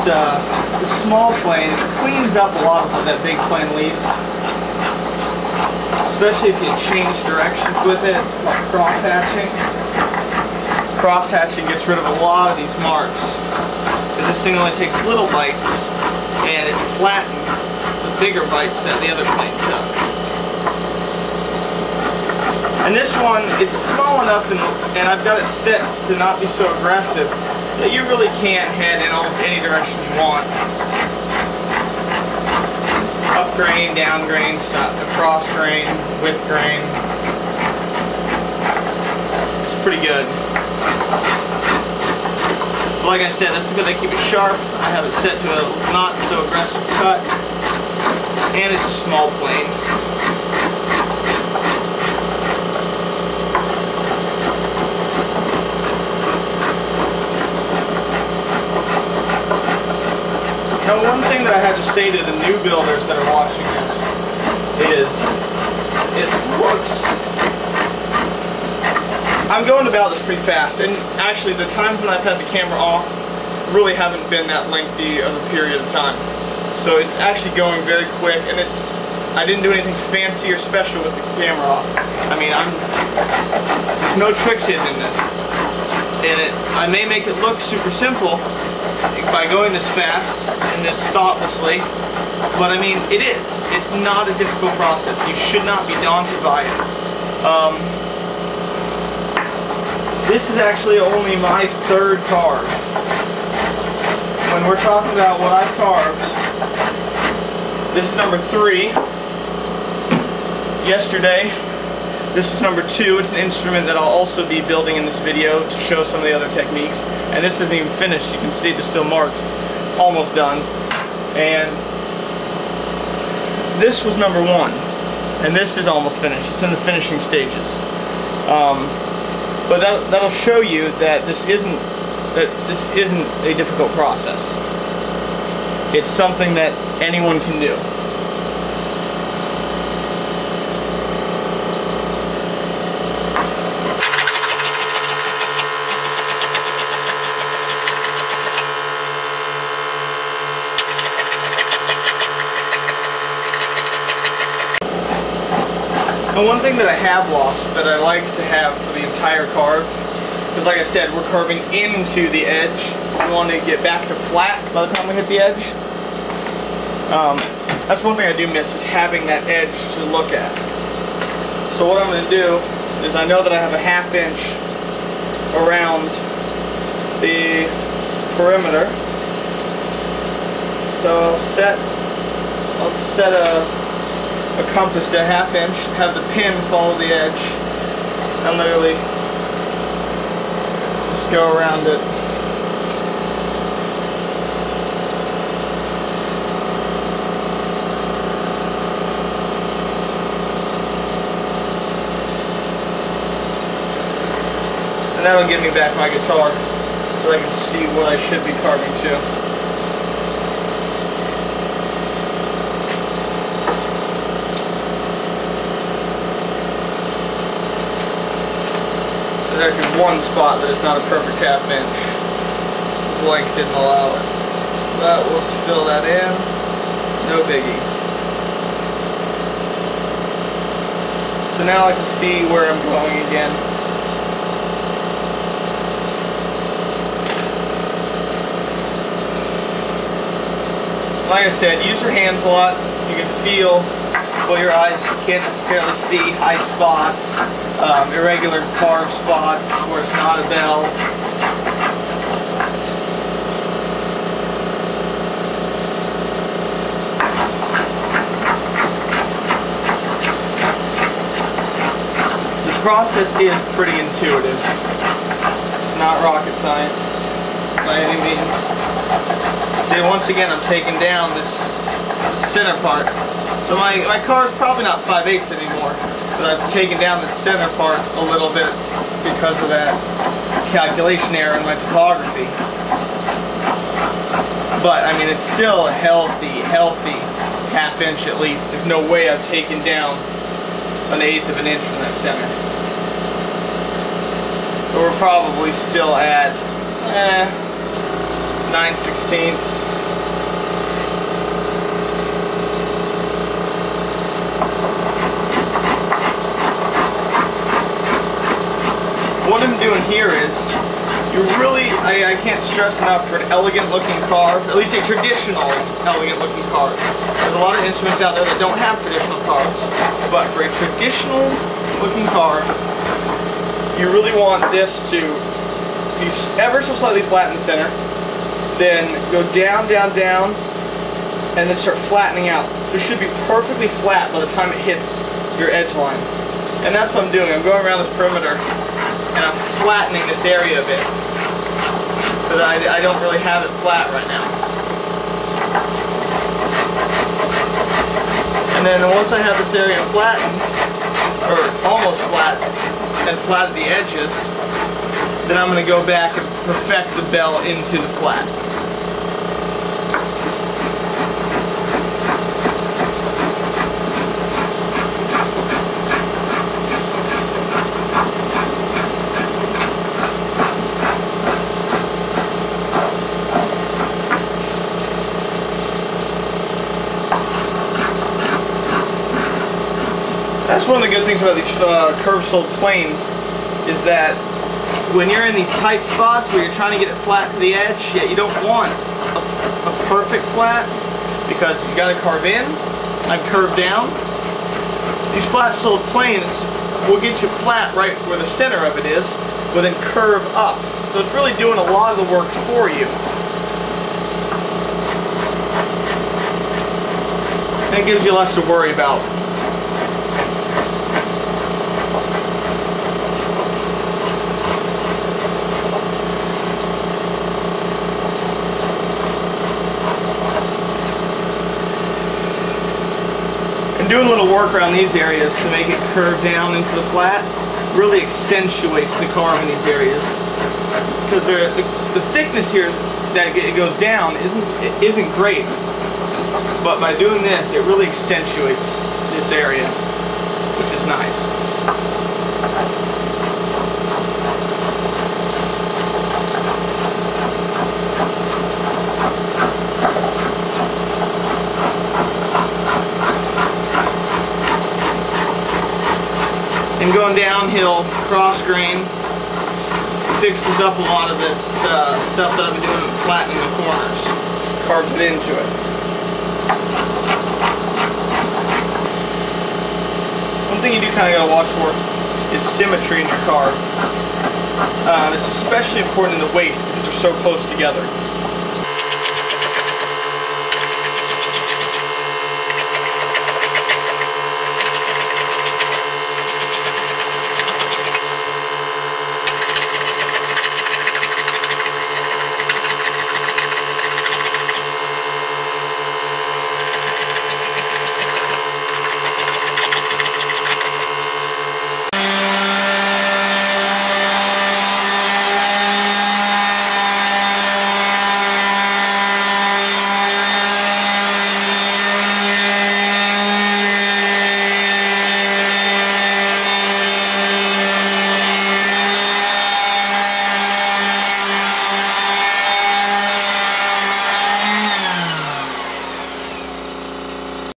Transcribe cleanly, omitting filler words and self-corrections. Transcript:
this small plane, it cleans up a lot of what that big plane leaves. Especially if you change directions with it, like cross-hatching. Cross-hatching gets rid of a lot of these marks. Because this thing only takes little bites, and it flattens the bigger bites that the other plane took. And this one, it's small enough, and I've got it set to not be so aggressive, that you really can't head in almost any direction you want. Up grain, down grain, across grain, with grain. It's pretty good. But like I said, that's because I keep it sharp. I have it set to a not so aggressive cut. And it's a small plane. Now, one thing that I have to say to the new builders that are watching this is, it looks... I'm going about this pretty fast, and actually the times when I've had the camera off really haven't been that lengthy of a period of time. So it's actually going very quick, and I didn't do anything fancy or special with the camera off. I mean, there's no tricks hidden in this. And I may make it look super simple by going this fast and this thoughtlessly, but I mean, it is. It's not a difficult process. You should not be daunted by it. This is actually only my third carve. When we're talking about what I've carved, this is number 3. Yesterday, this is number 2. It's an instrument that I'll also be building in this video to show some of the other techniques. And this isn't even finished. You can see there's still marks. Almost done. And this was number 1. And this is almost finished. It's in the finishing stages. But that'll show you that this isn't a difficult process. It's something that anyone can do. And one thing that I have lost that I like to have for the entire carve, because like I said, we're carving into the edge. We want to get back to flat by the time we hit the edge. That's one thing I do miss, is having that edge to look at. So what I'm going to do is, I know that I have a 1/2 inch around the perimeter. So I'll set a compass to a 1/2 inch, have the pin follow the edge, and literally just go around it. And that'll give me back my guitar so I can see what I should be carving to. There's actually one spot that is not a perfect 1/2 inch. The blank didn't allow it. But we'll fill that in. No biggie. So now I can see where I'm going again. Like I said, use your hands a lot. You can feel what your eyes can't necessarily see. High spots, irregular carved spots where it's not a bell. The process is pretty intuitive. It's not rocket science by any means. See, once again, I'm taking down this center part. So my car is probably not 5/8 anymore, but I've taken down the center part a little bit because of that calculation error in my topography. But I mean, it's still a healthy 1/2 inch at least. There's no way I've taken down 1/8 of an inch from that center. But we're probably still at 9/16. I can't stress enough, for an elegant looking car, at least a traditional elegant looking car. There's a lot of instruments out there that don't have traditional cars, but for a traditional looking car, you really want this to be ever so slightly flat in the center, then go down, down, down, and then start flattening out. So it should be perfectly flat by the time it hits your edge line. And that's what I'm doing. I'm going around this perimeter and I'm flattening this area a bit, because I don't really have it flat right now. And then once I have this area flattened, or almost flat, and flat at the edges, then I'm going to go back and perfect the bell into the flat. That's one of the good things about these curved-soled planes, is that when you're in these tight spots where you're trying to get it flat to the edge, yet you don't want a perfect flat, because you got to carve in and curve down. These flat-soled planes will get you flat right where the center of it is, but then curve up. So it's really doing a lot of the work for you. And it gives you less to worry about. And doing a little work around these areas to make it curve down into the flat really accentuates the carve in these areas. Because the thickness here that it goes down isn't great. But by doing this, it really accentuates this area, which is nice. And going downhill, cross grain fixes up a lot of this stuff that I've been doing, flattening the corners, carves it into it. One thing you do kind of gotta watch for is symmetry in your carve. It's especially important in the waist because they're so close together.